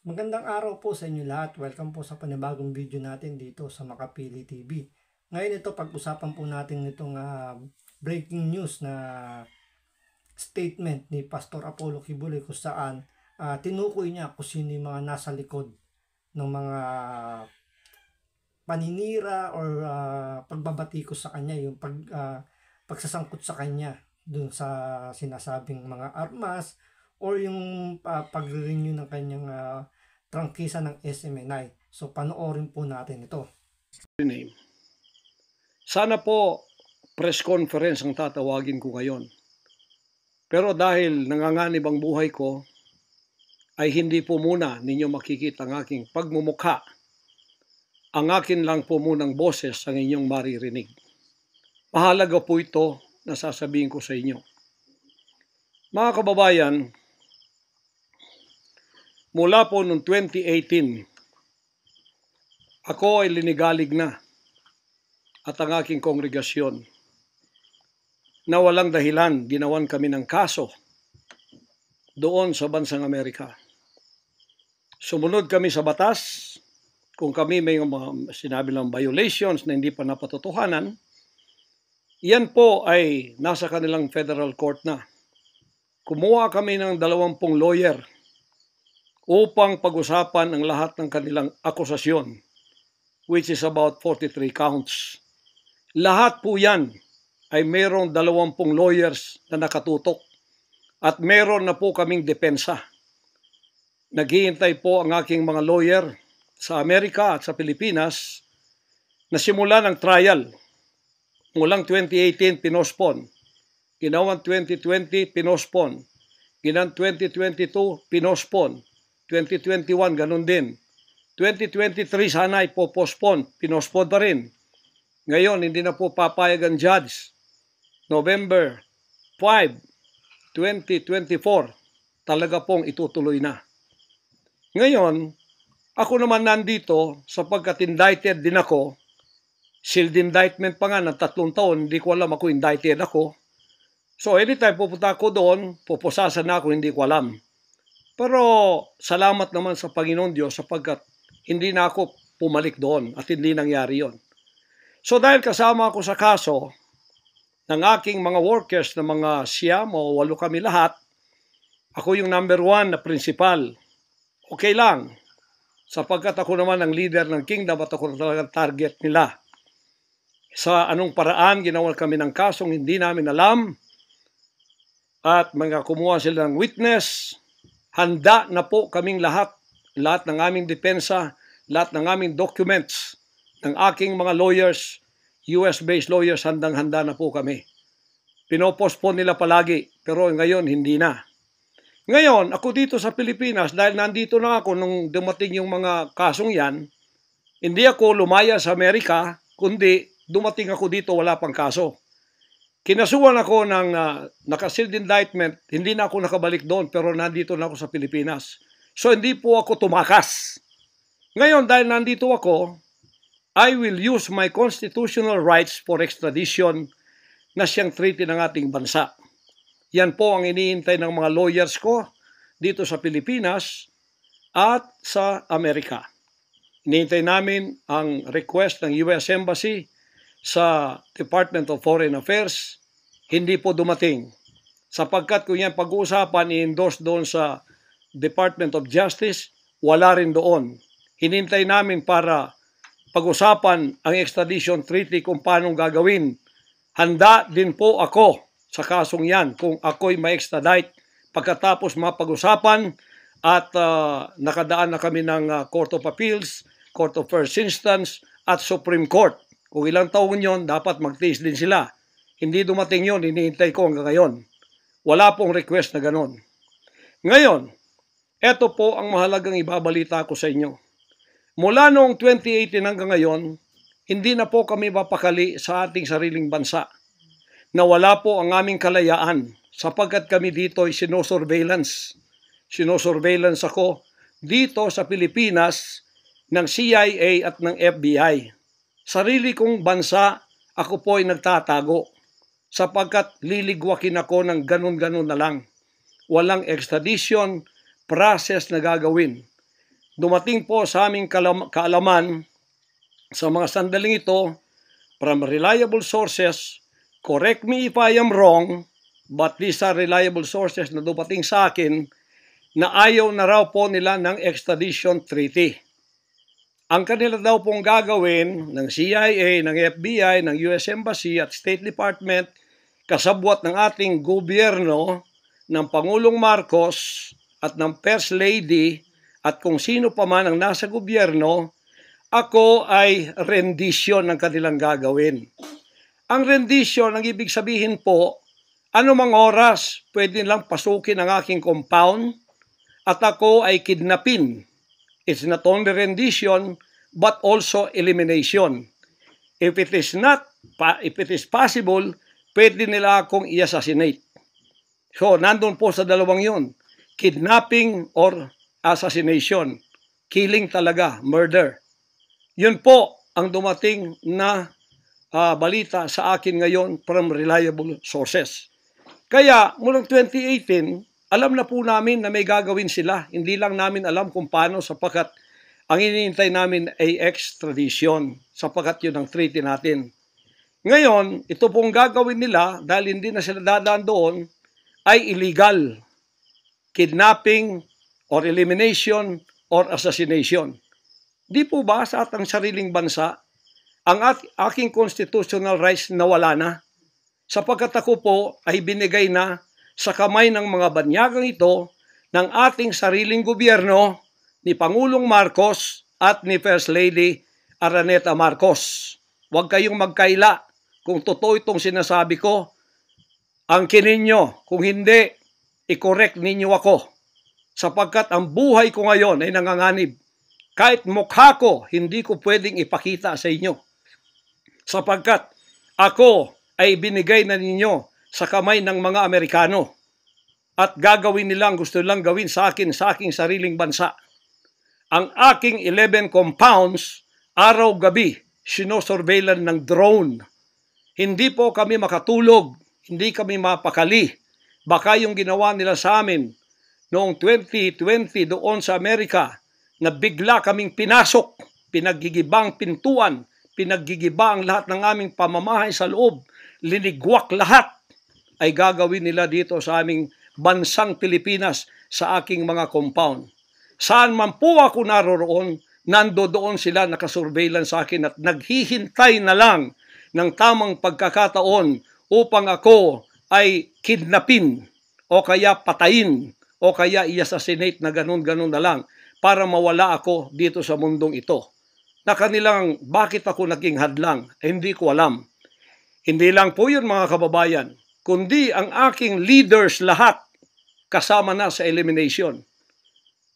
Magandang araw po sa inyo lahat. Welcome po sa panibagong video natin dito sa Makapili TV. Ngayon ito pag-usapan po natin itong breaking news na statement ni Pastor Apollo Kibuloy kung saan tinukoy niya kung sino yung mga nasa likod ng mga paninira or pagbabatikos sa kanya, yung pagsasangkot sa kanya dun sa sinasabing mga armas or yung pag-renew ng kanyang trangkisa ng SMNI. So panoorin po natin ito. Sana po press conference ang tatawagin ko ngayon. Pero dahil nanganganib ang buhay ko, ay hindi po muna ninyo makikita ang aking pagmumukha. Ang akin lang po munang boses ang inyong maririnig. Mahalaga po ito na sasabihin ko sa inyo. Mga kababayan, mula po noong 2018, ako ay linigalig na at ang aking kongregasyon na walang dahilan ginawan kami ng kaso doon sa bansang Amerika. Sumunod kami sa batas. Kung kami may mga sinabi ng violations na hindi pa napatotohanan, yan po ay nasa kanilang federal court na. Kumuha kami ng 20 lawyer upang pag-usapan ang lahat ng kanilang akusasyon, which is about 43 counts. Lahat po yan ay mayroong 20 lawyers na nakatutok at meron na po kaming depensa. Naghihintay po ang aking mga lawyer sa Amerika at sa Pilipinas na simula ng trial. Mulang 2018, pinospon. Ginawang 2020, pinospon. Ginawang 2022, pinospon. 2021, ganun din. 2023, sana ipopospon. Pinospon pa rin. Ngayon, hindi na po papayag ang judge. November 5, 2024, talaga pong itutuloy na. Ngayon, ako naman nandito sapagkat indicted din ako. Sealed indictment pa nga ng 3 taon, hindi ko alam ako indicted ako. So anytime pupunta ako doon, pupusasan na ako, hindi ko alam. Pero salamat naman sa Panginoon Diyos sapagkat hindi na ako pumalik doon at hindi nangyari yon. So dahil kasama ako sa kaso ng aking mga workers na mga 9 o 8 kami lahat, ako yung number 1 na principal. Okay lang. Sapagkat ako naman ang leader ng kingdom at ako talagang target nila. Sa anong paraan ginawa kami ng kasong hindi namin alam at mga kumuha sila ng witness, handa na po kaming lahat ng aming depensa, lahat ng aming documents ng aking mga lawyers, US-based lawyers, handang-handa na po kami. Pinopospon nila palagi, pero ngayon hindi na. Ngayon, ako dito sa Pilipinas, dahil nandito na ako nung dumating yung mga kasong yan, hindi ako lumaya sa Amerika, kundi dumating ako dito wala pang kaso. Kinasuhan ako ng naka-sealed indictment, hindi na ako nakabalik doon, pero nandito na ako sa Pilipinas. So hindi po ako tumakas. Ngayon, dahil nandito ako, I will use my constitutional rights for extradition na siyang treaty ng ating bansa. Yan po ang iniintay ng mga lawyers ko dito sa Pilipinas at sa Amerika. Iniintay namin ang request ng US Embassy sa Department of Foreign Affairs. Hindi po dumating. Sapagkat kung yan pag-uusapan, i-endorse doon sa Department of Justice, wala rin doon. Hinintay namin para pag-usapan ang extradition treaty kung paano gagawin. Handa din po ako sa kasong yan kung ako'y ma-extradite pagkatapos mapag-usapan at nakadaan na kami ng Court of Appeals, Court of First Instance at Supreme Court. Kung ilang taon yon, dapat magtiis din sila. Hindi dumating yon, hinihintay ko hanggang ngayon. Wala pong request na ganon. Ngayon, eto po ang mahalagang ibabalita ko sa inyo. Mula noong 2018 hanggang ngayon, hindi na po kami mapakali sa ating sariling bansa. Nawala po ang aming kalayaan sapagkat kami dito ay sinosurveillance. Sinosurveillance ako dito sa Pilipinas ng CIA at ng FBI. Sarili kong bansa, ako po ay nagtatago sapagkat liligwakin ako ng ganun-ganun na lang. Walang extradition process na gagawin. dumating po sa aming kaalaman sa mga sandaling ito from reliable sources. Correct me if I am wrong, but these are reliable sources na dumating sa akin na ayaw na raw po nila ng extradition treaty. Ang kanila daw pong gagawin ng CIA, ng FBI, ng US Embassy at State Department, kasabwat ng ating gobyerno, ng Pangulong Marcos at ng First Lady at kung sino pa man ang nasa gobyerno, ako ay rendition ng kanilang gagawin. Ang rendition, ang ibig sabihin po, anumang oras pwede lang pasukin ang aking compound at ako ay kidnapin. It's not only rendition but also elimination. If it is possible, pwede nila akong i-assassinate. So, nandun po sa dalawang yun. Kidnapping or assassination. Killing talaga, murder. Yun po ang dumating na balita sa akin ngayon from reliable sources. Kaya, mulang 2018, alam na po namin na may gagawin sila. Hindi lang namin alam kung paano sapagkat ang iniintay namin ay extradition sapagkat yun ang treaty natin. Ngayon, ito pong gagawin nila dahil hindi na sila dadaan doon ay illegal. Kidnapping or elimination or assassination. Di po ba sa atang sariling bansa ang aking constitutional rights nawala na? Sapagkat ako po ay binigay na sa kamay ng mga banyagang ito ng ating sariling gobyerno ni Pangulong Marcos at ni First Lady Araneta Marcos. Huwag kayong magkaila kung totoo itong sinasabi ko. Angkinin nyo, kung hindi, i-correct ninyo ako. Sapagkat ang buhay ko ngayon ay nanganganib. Kahit mukha ko, hindi ko pwedeng ipakita sa inyo. Sapagkat ako ay binigay na ninyo sa kamay ng mga Amerikano. At gagawin nilang gusto lang gawin sa akin sa aking sariling bansa. Ang aking 11 compounds, araw-gabi, sinosurveillan ng drone. Hindi po kami makatulog, hindi kami mapakali. Baka yung ginawa nila sa amin noong 2020 doon sa Amerika na bigla kaming pinasok, pinaggigibang pintuan, pinaggigiba ang lahat ng aming pamamahay sa loob, linigwak lahat, ay gagawin nila dito sa aming bansang Pilipinas sa aking mga compound. Saan man po ako naroroon, nandoon sila nakasurveillance sa akin at naghihintay na lang ng tamang pagkakataon upang ako ay kidnapin o kaya patayin o kaya i-assassinate na ganun-ganun na lang para mawala ako dito sa mundong ito. Na kanilang bakit ako naging hadlang, hindi ko alam. Hindi lang po yun mga kababayan, kundi ang aking leaders lahat kasama na sa elimination.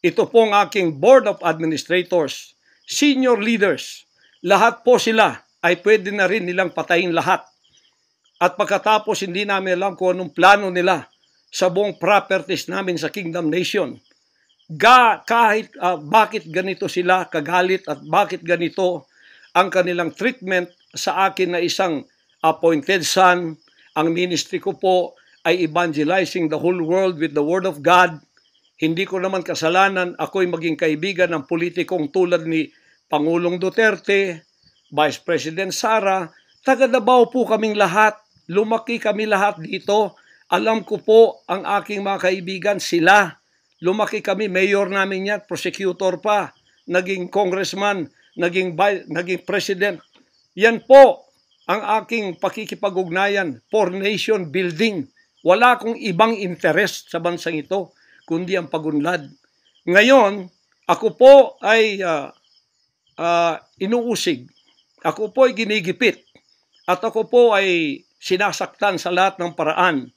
Ito pong aking Board of Administrators, senior leaders, lahat po sila ay pwede na rin nilang patayin lahat. At pagkatapos hindi namin alam kung anong plano nila sa buong properties namin sa Kingdom Nation. Kahit bakit ganito sila kagalit at bakit ganito ang kanilang treatment sa akin na isang appointed son. Ang ministry ko po ay evangelizing the whole world with the Word of God. Hindi ko naman kasalanan ako'y maging kaibigan ng politikong tulad ni Pangulong Duterte, Vice President Sara. Taga Davao po kaming lahat. Lumaki kami lahat dito. Alam ko po ang aking mga kaibigan, sila. Lumaki kami, mayor namin yan, prosecutor pa, naging congressman, naging president. Yan po ang aking pakikipag-ugnayan for nation building. Wala akong ibang interest sa bansang ito, kundi ang pagunlad. Ngayon, ako po ay inuusig. Ako po ay ginigipit. At ako po ay sinasaktan sa lahat ng paraan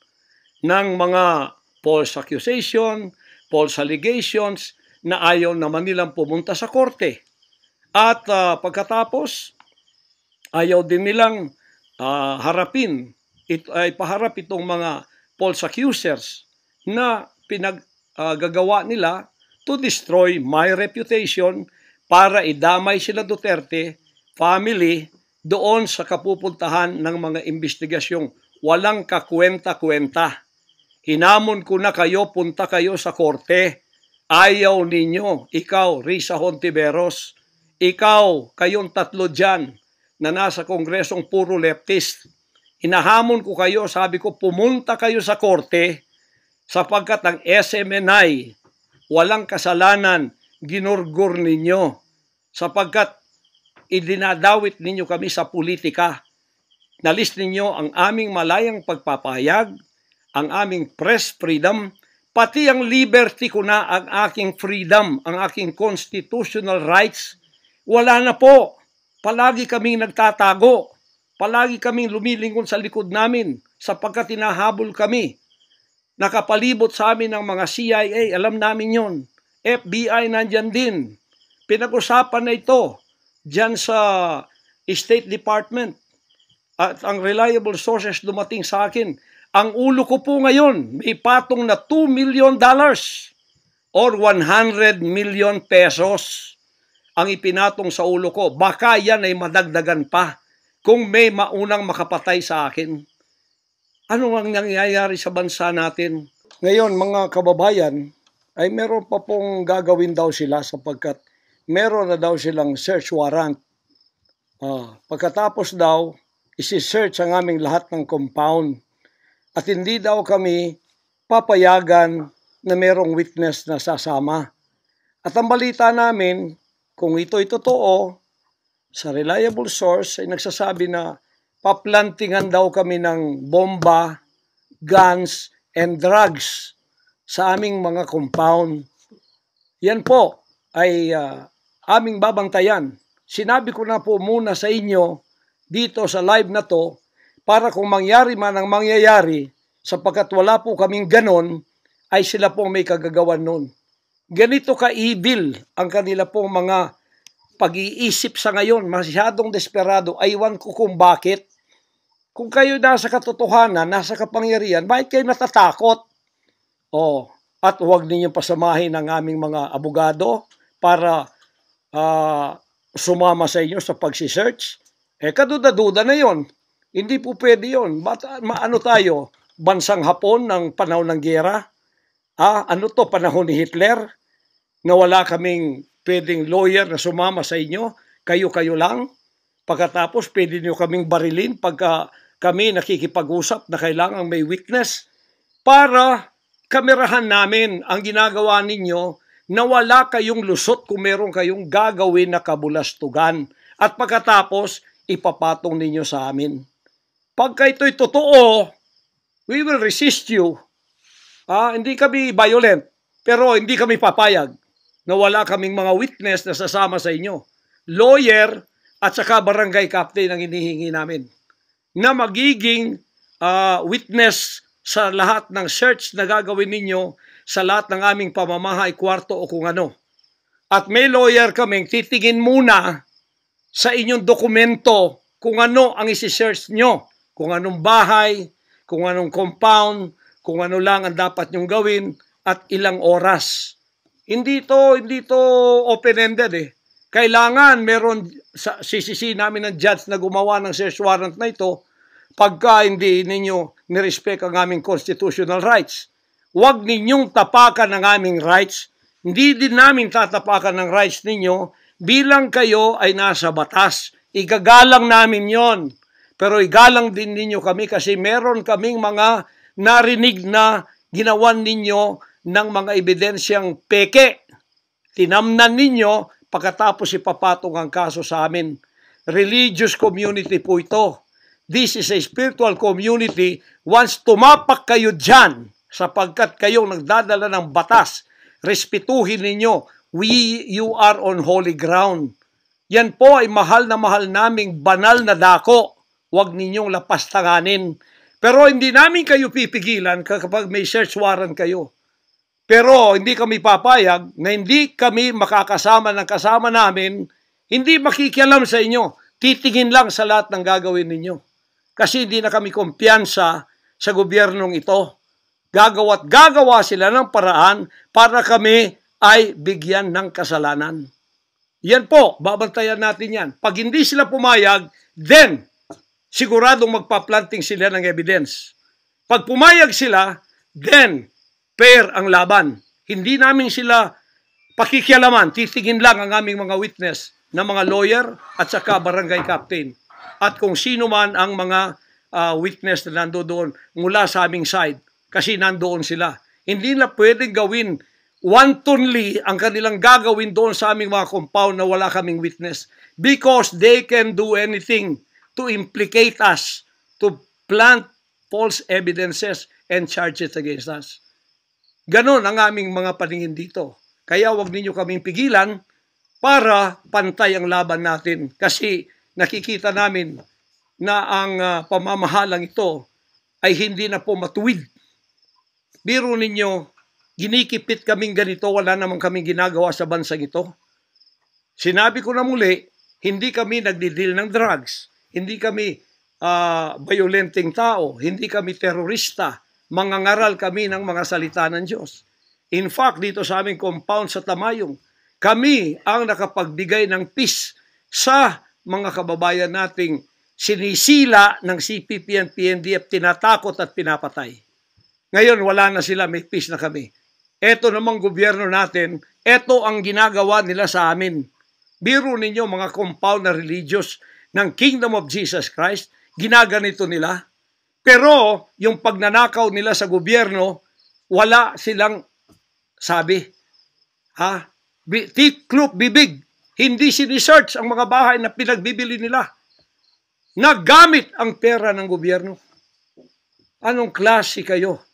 ng mga false accusation, false allegations na ayaw naman nilang pumunta sa korte. At pagkatapos, ayaw din nilang paharap itong mga false accusers na pinaggagawa nila to destroy my reputation para idamay sila Duterte family doon sa kapupuntahan ng mga investigasyong walang kakwenta-kwenta. Hinamon ko na kayo, punta kayo sa korte. Ayaw ninyo, ikaw, Risa Hontiveros, ikaw, kayong tatlo dyan na nasa kongresong puro leftist. Hinahamon ko kayo, sabi ko, pumunta kayo sa korte sapagkat ang SMNI, walang kasalanan, ginurgur ninyo sapagkat idinadawit ninyo kami sa politika. Nalis ninyo ang aming malayang pagpapahayag, ang aming press freedom, pati ang liberty ko na, ang aking freedom, ang aking constitutional rights, wala na po. Palagi kaming nagtatago. Palagi kaming lumilingon sa likod namin sapagkat tinahabol kami. Nakapalibot sa amin ng mga CIA, alam namin yon. FBI nandyan din. Pinag-usapan na ito dyan sa State Department. At ang reliable sources dumating sa akin. Ang ulo ko po ngayon, may patong na $2 million or 100 million pesos ang ipinatong sa ulo ko. Baka yan ay madagdagan pa kung may maunang makapatay sa akin. Ano ang nangyayari sa bansa natin? Ngayon, mga kababayan, ay meron pa pong gagawin daw sila sapagkat meron na daw silang search warrant. Pagkatapos daw, isi-search ang aming lahat ng compound. At hindi daw kami papayagan na merong witness na sasama. At ang balita namin, kung ito'y totoo, sa reliable source ay nagsasabi na paplantingan daw kami ng bomba, guns, and drugs sa aming mga compound. Yan po ay aming babantayan. Sinabi ko na po muna sa inyo dito sa live na to, para kung mangyari man ang mangyayari, sapagkat wala po kaming ganon, ay sila po may kagagawan nun. Ganito ka-evil ang kanila pong mga pag-iisip sa ngayon, masyadong desperado. Aywan ko kung bakit. Kung kayo nasa katotohanan, nasa kapangyarihan, bakit kayo natatakot? At huwag ninyong pasamahin ang aming mga abogado para sumama sa inyo sa pagsisearch. Kaduda-duda na yon. Hindi po pwede yun. Ano tayo? Bansang Hapon ng panahon ng giyera? Ano to? Panahon ni Hitler? Na wala kaming pwedeng lawyer na sumama sa inyo? Kayo-kayo lang? Pagkatapos, pwede nyo kaming barilin pagka kami nakikipag-usap na kailangang may witness para kamerahan namin ang ginagawa ninyo na wala kayong lusot kung meron kayong gagawin na kabulastugan. At pagkatapos, ipapatong ninyo sa amin. Pagka ito'y totoo, we will resist you. Hindi kami violent, pero hindi kami papayag na wala kaming mga witness na sasama sa inyo. Lawyer at saka barangay captain ang hinihingi namin na magiging witness sa lahat ng search na gagawin ninyo sa lahat ng aming pamamahay, kwarto o kung ano. At may lawyer kaming titingin muna sa inyong dokumento kung ano ang isi-search nyo. Kung anong bahay, kung anong compound, kung ano lang ang dapat nyong gawin, at ilang oras. Hindi to open-ended eh. Kailangan meron, sisisi namin ng judge na gumawa ng search warrant na ito pagka hindi ninyo nirespect ang aming constitutional rights. Huwag ninyong tapakan ang aming rights. Hindi din namin tatapakan ng rights ninyo bilang kayo ay nasa batas. Igagalang namin yon. Pero igalang din ninyo kami kasi meron kaming mga narinig na ginawan ninyo ng mga ebidensyang peke. Tinamnan ninyo pagkatapos ipapatong ang kaso sa amin. Religious community po ito. This is a spiritual community. Once tumapak kayo dyan, sapagkat kayong nagdadala ng batas, respetuhin ninyo. You are on holy ground. Yan po ay mahal na mahal naming banal na dako. Huwag ninyong lapastanganin. Pero hindi namin kayo pipigilan kapag may search warrant kayo. Pero hindi kami papayag na hindi kami makakasama ng kasama namin, hindi makikialam sa inyo. Titingin lang sa lahat ng gagawin ninyo. Kasi hindi na kami kumpiyansa sa gobyernong ito. Gagawa sila ng paraan para kami ay bigyan ng kasalanan. Yan po, babantayan natin yan. Pag hindi sila pumayag, then siguradong magpa-planting sila ng evidence. Pag pumayag sila, then fair ang laban. Hindi namin sila pakikialaman, titingin lang ang aming mga witness na mga lawyer at saka barangay captain. At kung sino man ang mga witness na nandoon mula sa aming side, kasi nandoon sila. Hindi na pwedeng gawin wantonly ang kanilang gagawin doon sa aming mga compound na wala kaming witness, because they can do anything to implicate us, to plant false evidences and charges against us. Ganon ang aming mga paningin dito. Kaya wag ninyo kaming pigilan para pantay ang laban natin, kasi nakikita namin na ang pamamahalang ito ay hindi na po matuwid. Biro ninyo, ginikipit kaming ganito, wala namang kaming ginagawa sa bansang ito. Sinabi ko na muli, hindi kami nagdidil ng drugs, hindi kami violenting tao, hindi kami terorista, mangangaral kami ng mga salita ng Diyos. In fact, dito sa aming compound sa Tamayong, kami ang nakapagbigay ng peace sa mga kababayan nating sinisila ng CPP and PNDF, tinatakot at pinapatay. Ngayon, wala na sila, may peace na kami. Eto namang gobyerno natin, eto ang ginagawa nila sa amin. Biro ninyo mga compound na religious ng Kingdom of Jesus Christ, ginaganito nila. Pero yung pagnanakaw nila sa gobyerno, wala silang sabi. Tiklop bibig. Hindi sinisearch ang mga bahay na pinagbibili nila. Nagamit ang pera ng gobyerno. Anong klase kayo?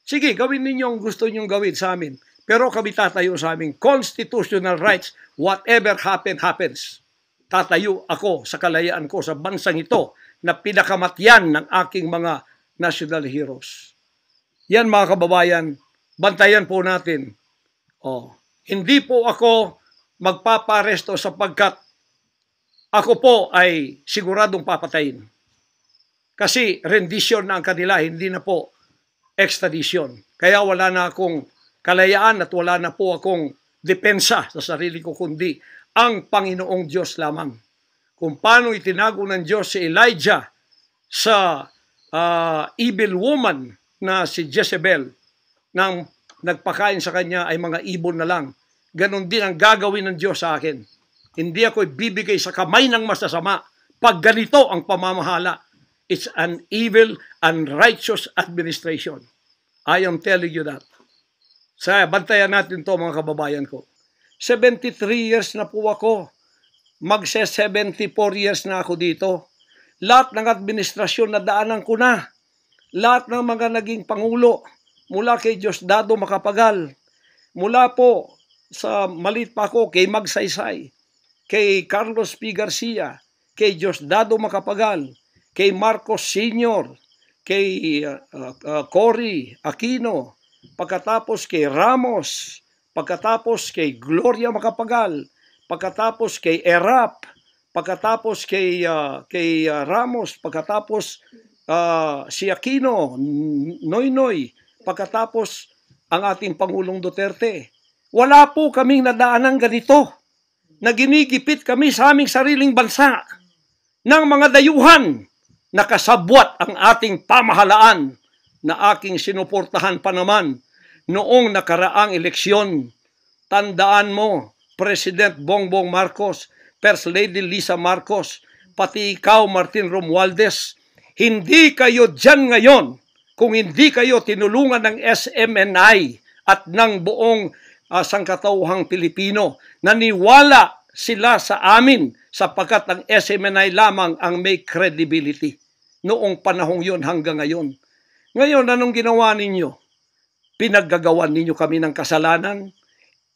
Sige, gawin ninyo ang gusto nyong gawin sa amin. Pero kami tatayo sa aming constitutional rights. Whatever happens. Tatayo ako sa kalayaan ko sa bansang ito na pinakamatyan ng aking mga national heroes. Yan mga kababayan, bantayan po natin. Hindi po ako magpaparesto sapagkat ako po ay siguradong papatayin. Kasi rendition na ang kanila, hindi na po extradition. Kaya wala na akong kalayaan at wala na po akong depensa sa sarili ko, kundi ang Panginoong Diyos lamang. Kung paano itinago ng Diyos si Elijah sa evil woman na si Jezebel, nang nagpakain sa kanya ay mga ibon na lang. Ganon din ang gagawin ng Diyos sa akin. Hindi ako ibibigay sa kamay ng masasama pag ganito ang pamamahala. It's an evil, unrighteous administration. I am telling you that. Bantayan natin to mga kababayan ko. 73 years na po ako. Magse-74 years na ako dito. Lahat ng administrasyon na daanan ko na. Lahat ng mga naging pangulo. Mula kay Diosdado Macapagal. Mula po sa maliit pa ako kay Magsaysay. Kay Carlos P. Garcia. Kay Diosdado Macapagal. Kay Marcos Sr., kay Cory Aquino, pagkatapos kay Ramos, pagkatapos kay Gloria Macapagal, pagkatapos kay Erap, pagkatapos kay Ramos, pagkatapos si Aquino, Noynoy, pagkatapos ang ating Pangulong Duterte. Wala po kaming nadaanan ganito, na ginigipit kami sa aming sariling bansa ng mga dayuhan. Nakasabwat ang ating pamahalaan na aking sinuportahan pa naman noong nakaraang eleksyon. Tandaan mo, President Bongbong Marcos, First Lady Lisa Marcos, pati ikaw, Martin Romualdez, hindi kayo dyan ngayon kung hindi kayo tinulungan ng SMNI at ng buong sangkatauhang Pilipino. Naniwala sila sa amin sapagkat ang SMNI lamang ang may credibility noong panahong yon hanggang ngayon. Ngayon, anong ginawa ninyo? Pinaggagawan ninyo kami ng kasalanan,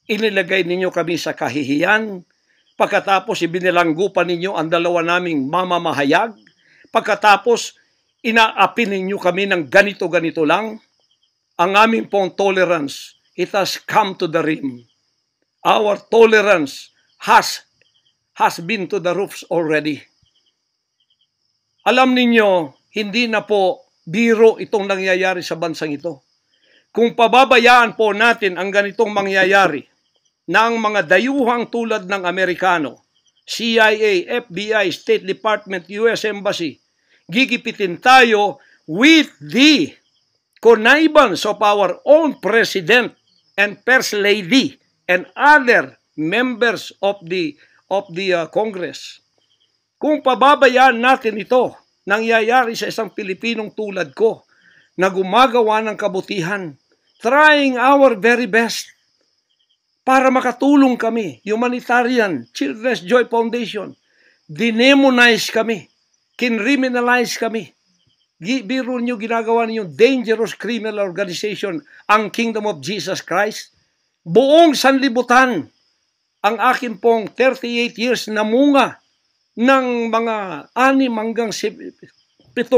inilagay ninyo kami sa kahihiyan, pagkatapos ibinilanggo pa ninyo ang dalawa naming mamamahayag, pagkatapos inaapi ninyo kami ng ganito-ganito lang. Ang aming pong tolerance, it has come to the rim. Our tolerance has been to the roofs already. Alam ninyo, hindi na po biro itong nangyayari sa bansang ito. Kung pababayaan po natin ang ganitong mangyayari ng mga dayuhang tulad ng Amerikano, CIA, FBI, State Department, US Embassy, gigipitin tayo with the connivance of our own President and First Lady and other members of the Congress. Kung pababayaan natin ito, nangyayari sa isang Pilipinong tulad ko na gumagawa ng kabutihan, trying our very best para makatulong kami, humanitarian, Children's Joy Foundation, dinemonize kami, kinriminalize kami. Biro nyo, ginagawa ninyo dangerous criminal organization, ang Kingdom of Jesus Christ. Buong sanlibutan, ang akin pong 38 years na munga ng mga 6 hanggang 7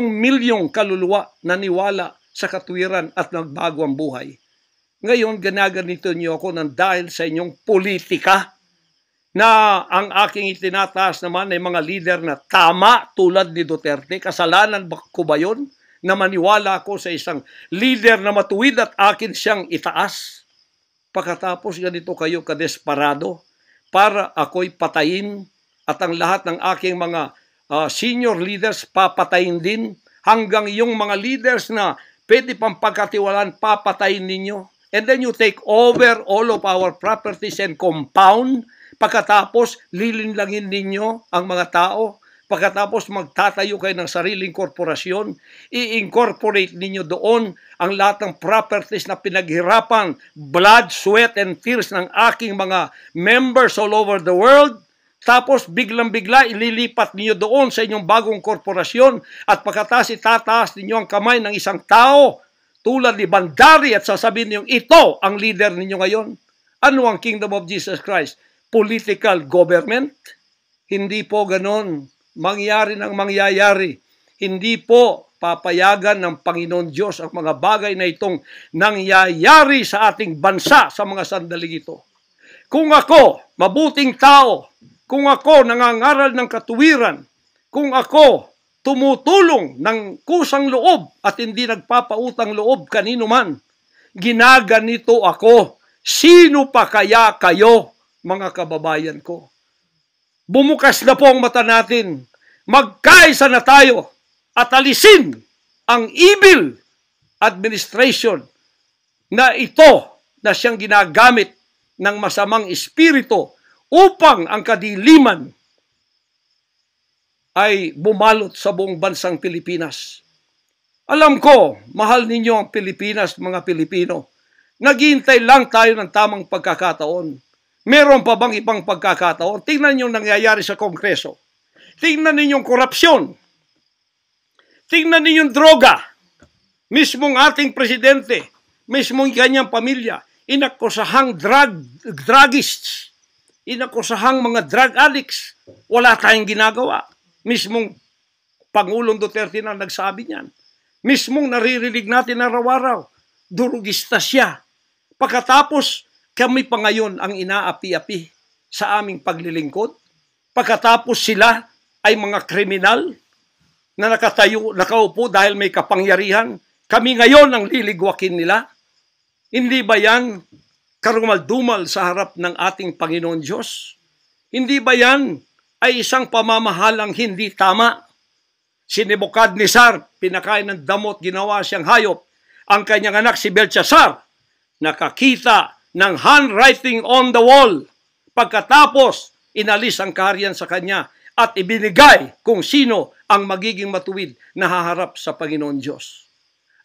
milyong kaluluwa na niwala sa katuwiran at nagbago ang buhay. Ngayon, ginaganito niyo ako ng dahil sa inyong politika na ang aking itinataas naman ay mga leader na tama tulad ni Duterte. Kasalanan ko ba yun na maniwala ako sa isang leader na matuwid at akin siyang itaas? Pagkatapos ganito kayo kadesperado para ako'y patayin at ang lahat ng aking mga senior leaders papatayin din hanggang yung mga leaders na pwede pang pagkatiwalaan papatayin ninyo. And then you take over all of our properties and compound. Pagkatapos, lilinlangin ninyo ang mga tao. Pagkatapos, magtatayo kayo ng sariling korporasyon. I-incorporate ninyo doon ang lahat ng properties na pinaghirapan, blood, sweat, and tears ng aking mga members all over the world. Tapos, biglang-bigla, ililipat ninyo doon sa inyong bagong korporasyon. At pagkatapos, itataas ninyo ang kamay ng isang tao tulad ni Bandari at sasabihin niyo, ito ang leader ninyo ngayon. Ano ang Kingdom of Jesus Christ? Political government? Hindi po ganon. Mangyari ng mangyayari. Hindi po papayagan ng Panginoon Diyos ang mga bagay na itong nangyayari sa ating bansa sa mga sandaling ito. Kung ako, mabuting tao, kung ako nangangaral ng katuwiran, kung ako tumutulong ng kusang loob at hindi nagpapautang loob kanino man, ginaganito ako. Sino pa kaya kayo, mga kababayan ko? Bumukas na po ang mata natin. Magkaisa na tayo at alisin ang evil administration na ito na siyang ginagamit ng masamang espiritu upang ang kadiliman ay bumalot sa buong bansang Pilipinas. Alam ko, mahal ninyo ang Pilipinas, mga Pilipino. Naghihintay lang tayo ng tamang pagkakataon. Meron pa bang ibang pagkakataon? Tingnan niyo nangyayari sa Kongreso. Tingnan ninyong korupsyon. Tingnan ninyong droga. Mismong ating presidente, mismong kanyang pamilya, inakusahang druggists, inakusahang mga drug addicts. Wala tayong ginagawa. Mismong Pangulong Duterte na nagsabi niyan. Mismong naririnig natin araw-araw, durugista siya. Pagkatapos, kami pa ngayon ang inaapi-api sa aming paglilingkod. Pagkatapos sila ay mga kriminal na nakaupo dahil may kapangyarihan. Kami ngayon ang liligwakin nila. Hindi ba yan karumal-dumal sa harap ng ating Panginoon Diyos? Hindi ba yan ay isang pamamahalang hindi tama? Si Nebukadnezar, pinakain ng damot, ginawa siyang hayop. Ang kanyang anak si Belshazzar, nakakita ng handwriting on the wall. Pagkatapos, inalis ang kaharian sa kanya at ibinigay kung sino ang magiging matuwid na haharap sa Panginoon Diyos.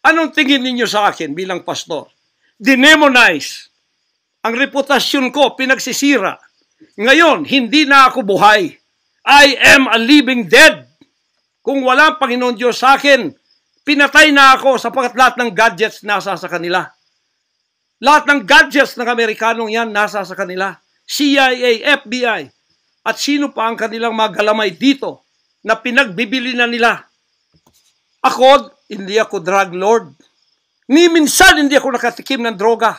Anong tingin ninyo sa akin bilang pastor? Dinemonize. Ang reputasyon ko pinagsisira. Ngayon, hindi na ako buhay. I am a living dead. Kung wala ang Panginoon Diyos sa akin, pinatay na ako sapagkat lahat ng gadgets nasa sa kanila. Lahat ng gadgets ng Amerikanong yan nasa sa kanila. CIA, FBI, at sino pa ang kanilang mga galamay dito na pinagbibili na nila. Ako, hindi ako drug lord. Ni minsan hindi ako nakatikim ng droga.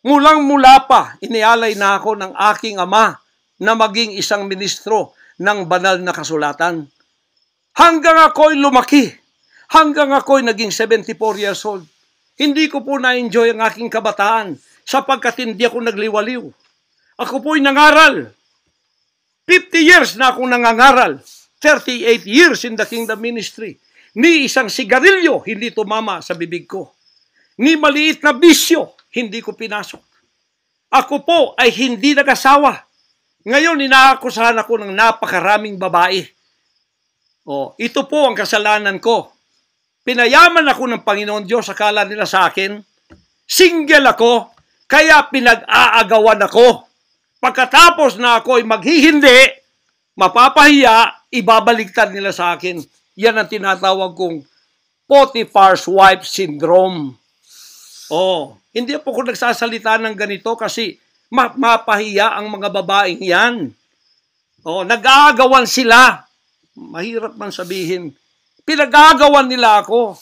Mulang-mula pa, inialay na ako ng aking ama na maging isang ministro ng banal na kasulatan. Hanggang ako'y lumaki, hanggang ako'y naging 74 years old, hindi ko po na-enjoy ang aking kabataan sapagkat hindi ako nagliwaliw. Ako po'y nangaral. 50 years na akong nangangaral. 38 years in the kingdom ministry. Ni isang sigarilyo hindi tumama sa bibig ko. Ni maliit na bisyo hindi ko pinasok. Ako po ay hindi nag-asawa. Ngayon, inaakusahan ako ng napakaraming babae. Ito po ang kasalanan ko. Pinayaman ako ng Panginoon Diyos, akala nila sa akin. Single ako, kaya pinag-aagawan ako. Pagkatapos na ako ay maghihindi, mapapahiya, ibabaligtad nila sa akin. Yan ang tinatawag kong Potiphar's wife syndrome. Hindi po ako nagsasalita ng ganito kasi mapahiya ang mga babaeng yan. Nag-aagawan sila. Mahirap man sabihin. Pinag-aagawan nila ako.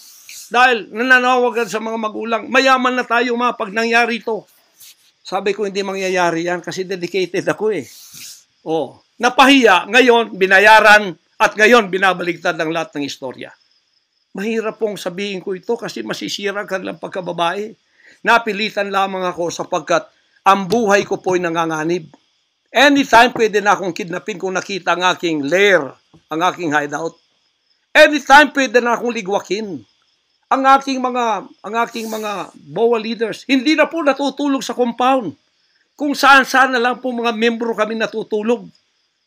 Dahil nananawagan sa mga magulang, mayaman na tayo pag nangyari ito. Sabi ko, hindi mangyayari yan kasi dedicated ako eh. Napahiya, ngayon binayaran at ngayon binabaligtad ang lahat ng istorya. Mahirap pong sabihin ko ito kasi masisira ka lang pagkababae. Napilitan lamang ako sapagkat ang buhay ko po'y nanganganib. Anytime pwede na akong kidnapin kung nakita ang aking lair, ang aking hideout. Anytime pwede na akong ligwakin. Ang aking mga BOA leaders, hindi na po natutulog sa compound. Kung saan-saan na lang po mga membro kami natutulog.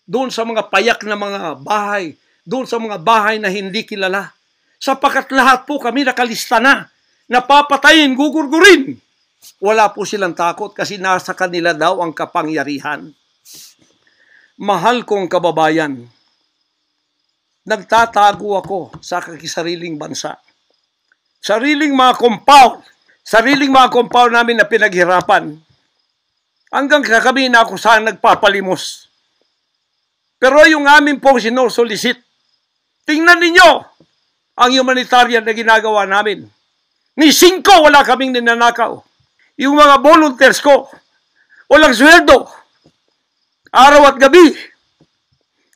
Doon sa mga payak na mga bahay, doon sa mga bahay na hindi kilala. Sapagkat lahat po kami nakalista na. Napapatayin, gugurgurin. Wala po silang takot kasi nasa kanila daw ang kapangyarihan. Mahal kong kababayan, nagtatago ako sa kakisariling bansa. Sariling mga compound namin na pinaghirapan. Hanggang sa kami na ako saan nagpapalimos. Pero yung amin pong sinusulisit, tingnan ninyo ang humanitarian na ginagawa namin. Ni 5 wala kaming ninanakaw. Yung mga volunteers ko, walang sweldo. Araw at gabi.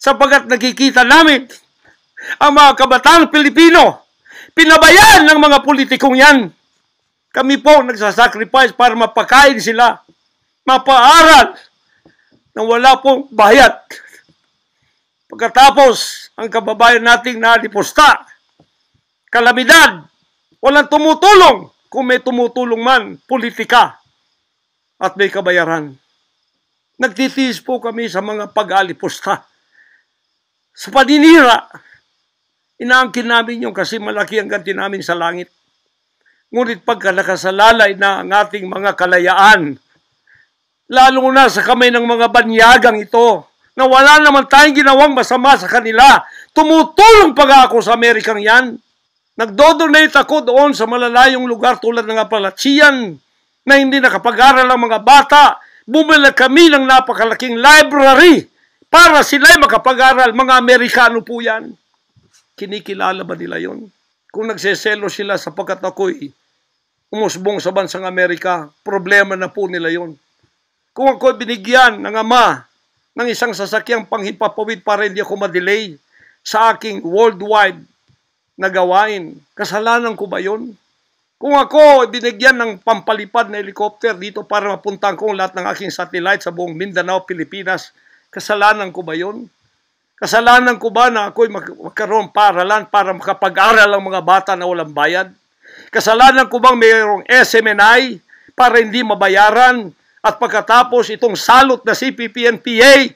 Sapagkat nakikita namin ang mga kabataang Pilipino, pinabayaan ng mga politikong yan. Kami po nagsasacrifice para mapakain sila, mapaaral na wala pong bayad. Pagkatapos, ang kababayan nating nalipusta, kalamidad, walang tumutulong. Kung may tumutulong man, politika at may kabayaran. Nagtitiis po kami sa mga pag-alipusta. Sa paninira, inaangkin namin yung kasi malaki ang ganti namin sa langit. Ngunit pagka nakasalalay na ang ating mga kalayaan, lalo na sa kamay ng mga banyagang ito, na wala naman tayong ginawang masama sa kanila, tumutulong pa ako sa Amerikang yan. Nagdodonate ako doon sa malalayong lugar tulad ng Apalachian na hindi nakapag-aral ang mga bata. Bumili kami ng napakalaking library para sila'y makapag-aral. Mga Amerikano po yan. Kinikilala ba nila yon? Kung nagseselo sila sapagkat ako'y umusbong sa bansang Amerika, problema na po nila yon. Kung ako'y binigyan ng ama ng isang sasakyang panghimpapawid para hindi ako madelay sa aking worldwide na gawain, kasalanan ko ba yun? Kung ako binigyan ng pampalipad na helicopter dito para mapuntahan ko lahat ng aking satellite sa buong Mindanao, Pilipinas, kasalanan ko ba yun? Kasalanan ko ba na ako'y magkaroon paralan para makapag-aral ang mga bata na walang bayad? Kasalanan ko bang mayroong SMNI para hindi mabayaran? At pagkatapos itong salot na CPP-NPA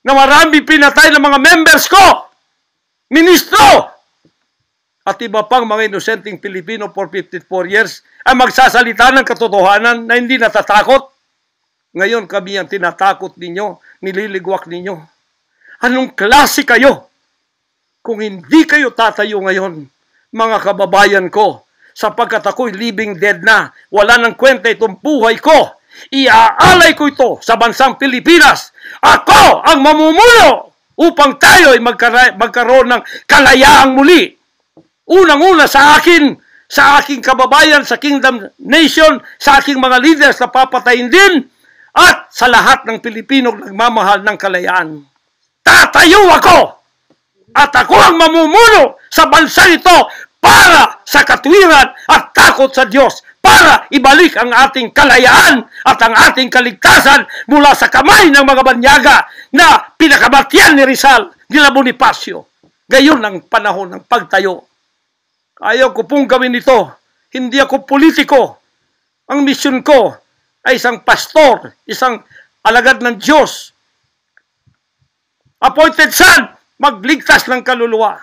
na marami pinatay ng mga members ko, ministro, at iba pang mga inosenteng Pilipino for 54 years ay magsasalita ng katotohanan na hindi natatakot. Ngayon kami ang tinatakot ninyo, nililigwak ninyo. Anong klase kayo? Kung hindi kayo tatayo ngayon, mga kababayan ko, sapagkat ako'y living dead na, wala nang kwenta itong buhay ko, iaalay ko ito sa bansang Pilipinas. Ako ang mamumuno upang tayo ay magkaroon ng kalayaang muli. Unang-una sa akin, sa aking kababayan, sa Kingdom Nation, sa aking mga leaders na papatayin din, at sa lahat ng Pilipino nagmamahal ng kalayaan. Tatayo ako! At ako ang mamumuno sa bansa ito para sa katwiran at takot sa Diyos, para ibalik ang ating kalayaan at ang ating kaligtasan mula sa kamay ng mga banyaga na pinakabatyan ni Rizal, nila Bonifacio. Gayon ang panahon ng pagtayo. Ayaw ko pong gawin ito. Hindi ako politiko. Ang misyon ko ay isang pastor, isang alagad ng Diyos. Appointed son, magligtas ng kaluluwa.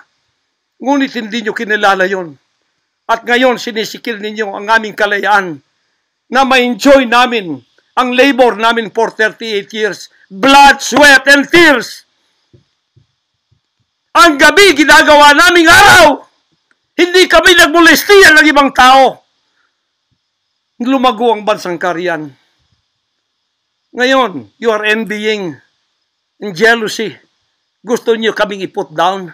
Ngunit hindi nyo kinilala yon. At ngayon, sinisikil ninyo ang aming kalayaan na ma-enjoy namin ang labor namin for 38 years. Blood, sweat, and tears. Ang gabi, ginagawa naming araw. Hindi kami nagmolestiyan ng ibang tao. Lumago ang bansang Korean. Ngayon, you are envying and jealousy. Gusto niyo kaming i-put down.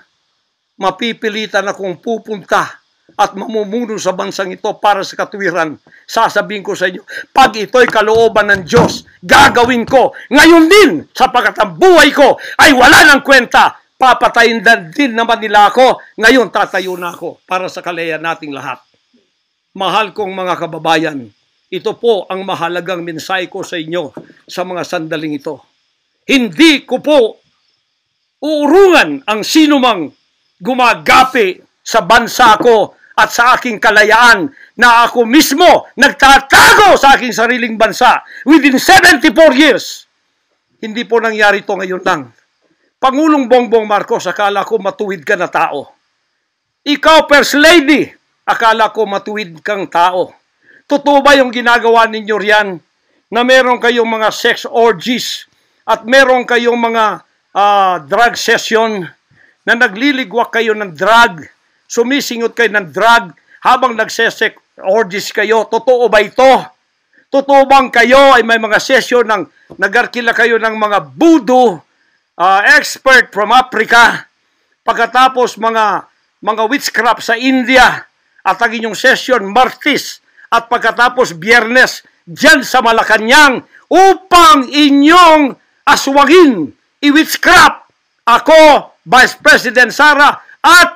Mapipilitan akong pupunta at mamumuno sa bansang ito para sa katwiran. Sasabihin ko sa inyo, pag ito'y kalooban ng Diyos, gagawin ko. Ngayon din, sapagkat ang buhay ko ay wala ng kwenta. Papatayin din naman nila ako. Ngayon, tatayo na ako para sa kalayan nating lahat. Mahal kong mga kababayan, ito po ang mahalagang mensahe ko sa inyo sa mga sandaling ito. Hindi ko po uurungan ang sinumang gumagapi sa bansa ko at sa aking kalayaan na ako mismo nagtatago sa aking sariling bansa within 74 years. Hindi po nangyari ito ngayon lang. Pangulong Bongbong Marcos, akala ko matuwid ka na tao. Ikaw, First Lady, akala ko matuwid kang tao. Totoo ba yung ginagawa ninyo riyan na meron kayong mga sex orgies at meron kayong mga drug session na nagliligwak kayo ng drug, sumisingot kayo ng drug habang nagsesex orgies kayo? Totoo ba ito? Totoo bang kayo ay may mga session ng nagarkila kayo ng mga voodoo expert from Africa, pagkatapos mga witchcraft sa India at ang inyong session Martis at pagkatapos Biyernes dyan sa Malacanang upang inyong aswangin, i-witchcraft ako, Vice President Sara at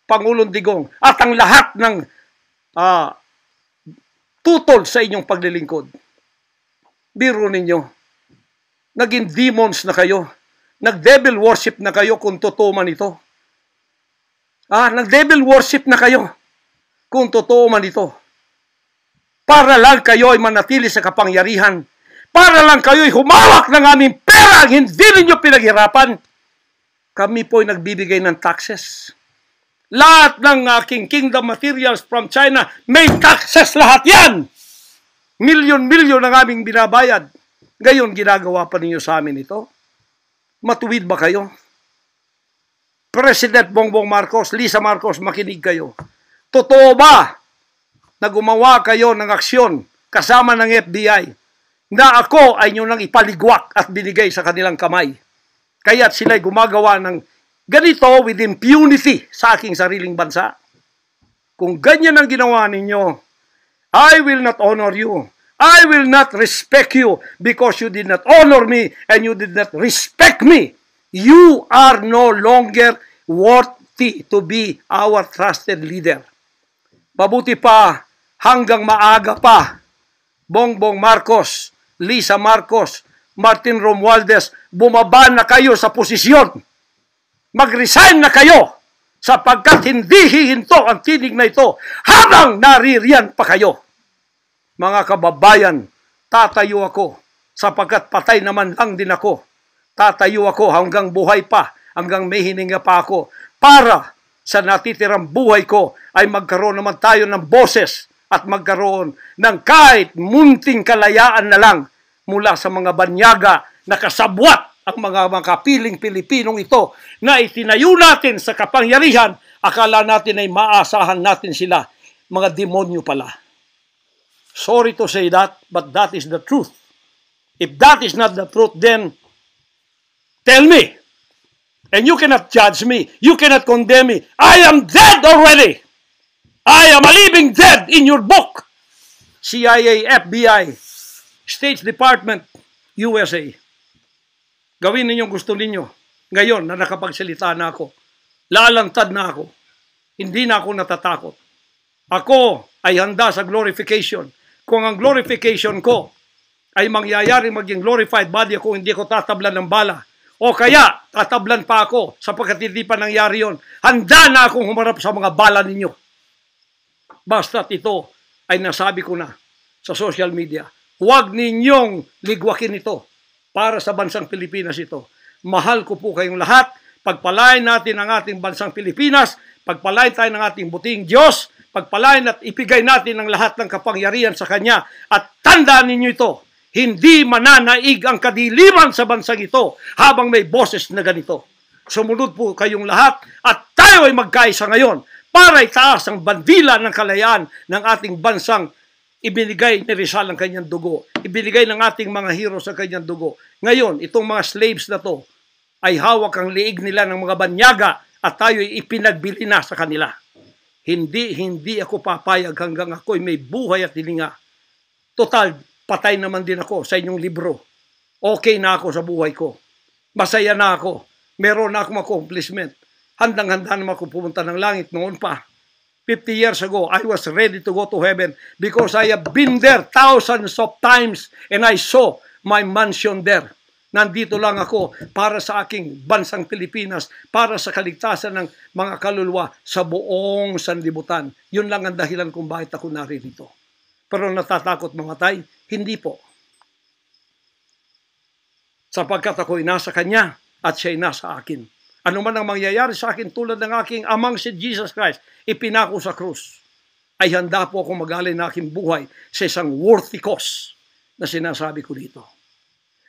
Pangulong Digong at ang lahat ng tutol sa inyong paglilingkod. Biro ninyo, naging demons na kayo, nag-devil worship na kayo kung totoo man ito. Nag-devil worship na kayo kung totoo man ito. Para lang kayo ay manatili sa kapangyarihan. Para lang kayo ay humawak ng aming pera, hindi ninyo pinaghirapan. Kami po ay nagbibigay ng taxes. Lahat ng aking kingdom materials from China, may taxes lahat yan. Milyon-milyon ang aming binabayad. Gayon, ginagawa pa ninyo sa amin ito. Matuwid ba kayo? President Bongbong Marcos, Lisa Marcos, makinig kayo. Totoo ba na gumawa kayo ng aksyon kasama ng FBI na ako ay nyo nang ipaligwak at binigay sa kanilang kamay? Kaya't sila'y gumagawa ng ganito with impunity sa aking sariling bansa. Kung ganyan ang ginawa ninyo, I will not honor you. I will not respect you because you did not honor me and you did not respect me. You are no longer worthy to be our trusted leader. Mabuti pa, hanggang maaga pa, Bongbong Marcos, Lisa Marcos, Martin Romualdez, bumaba na kayo sa posisyon. Mag-resign na kayo sapagkat hindi hihinto ang tinig na ito habang naririyan pa kayo. Mga kababayan, tatayo ako sapagkat patay naman lang din ako. Tatayo ako hanggang buhay pa, hanggang may hininga pa ako para sa natitirang buhay ko ay magkaroon naman tayo ng boses at magkaroon ng kahit munting kalayaan na lang mula sa mga banyaga na kasabwat ang mga makapiling Pilipinong ito na itinayo natin sa kapangyarihan. Akala natin ay maasahan natin sila. Mga demonyo pala. Sorry to say that, but that is the truth. If that is not the truth, then tell me. And you cannot judge me. You cannot condemn me. I am dead already. I am a living dead in your book. CIA, FBI, State Department, USA. Gawin ninyong gusto ninyo. Ngayon na nakapagsalita na ako, lalantad na ako. Hindi na ako natatakot. Ako ay handa sa glorification. Kung ang glorification ko ay mangyayari maging glorified body ako, hindi ko tatablan ng bala. O kaya, tatablan pa ako sapagkat hindi pa nangyari yon. Handa na akong humarap sa mga bala ninyo. Basta't ito ay nasabi ko na. sa social media. Huwag ninyong ligwakin ito para sa bansang Pilipinas ito. Mahal ko po kayong lahat. Pagpalain natin ang ating bansang Pilipinas. Pagpalain tayo ng ating buting Diyos. Pagpalain at ipigay natin ang lahat ng kapangyarihan sa Kanya. At tandaan ninyo ito, hindi mananaig ang kadiliman sa bansang ito habang may boses na ganito. Sumunod po kayong lahat at tayo ay magkaisa ngayon para itaas ang bandila ng kalayaan ng ating bansang ibinigay ni Rizal ang kanyang dugo. Ibinigay ng ating mga heroes ang kanyang dugo. Ngayon, itong mga slaves na to ay hawak ang liig nila ng mga banyaga at tayo ay ipinagbili na sa kanila. Hindi ako papayag hanggang ako'y may buhay at hilinga. Total, patay naman din ako sa inyong libro. Okay na ako sa buhay ko. Masaya na ako. Meron na akong accomplishment. Handang-handa naman ako pumunta ng langit noon pa. 50 years ago, I was ready to go to heaven because I have been there thousands of times and I saw my mansion there. Nandito lang ako para sa aking bansang Pilipinas, para sa kaligtasan ng mga kaluluwa sa buong sanlibutan. Yun lang ang dahilan kung bakit ako narito. Pero natatakot mamatay? Hindi po. Sapagkat ako'y nasa Kanya at siya'y nasa akin. Ano man ang mangyayari sa akin tulad ng aking amang si Jesus Christ, ipinako sa krus, ay handa po akong mag-alay na aking buhay sa isang worthy cause na sinasabi ko dito.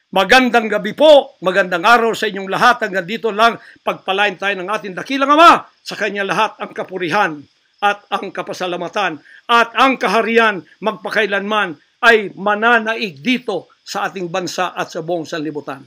Magandang gabi po, magandang araw sa inyong lahat. Hanggang dito lang, pagpalain tayo ng ating dakilang Ama. Sa Kanya lahat ang kapurihan at ang kapasalamatan at ang kaharian magpakailanman ay mananaig dito sa ating bansa at sa buong sanlibutan.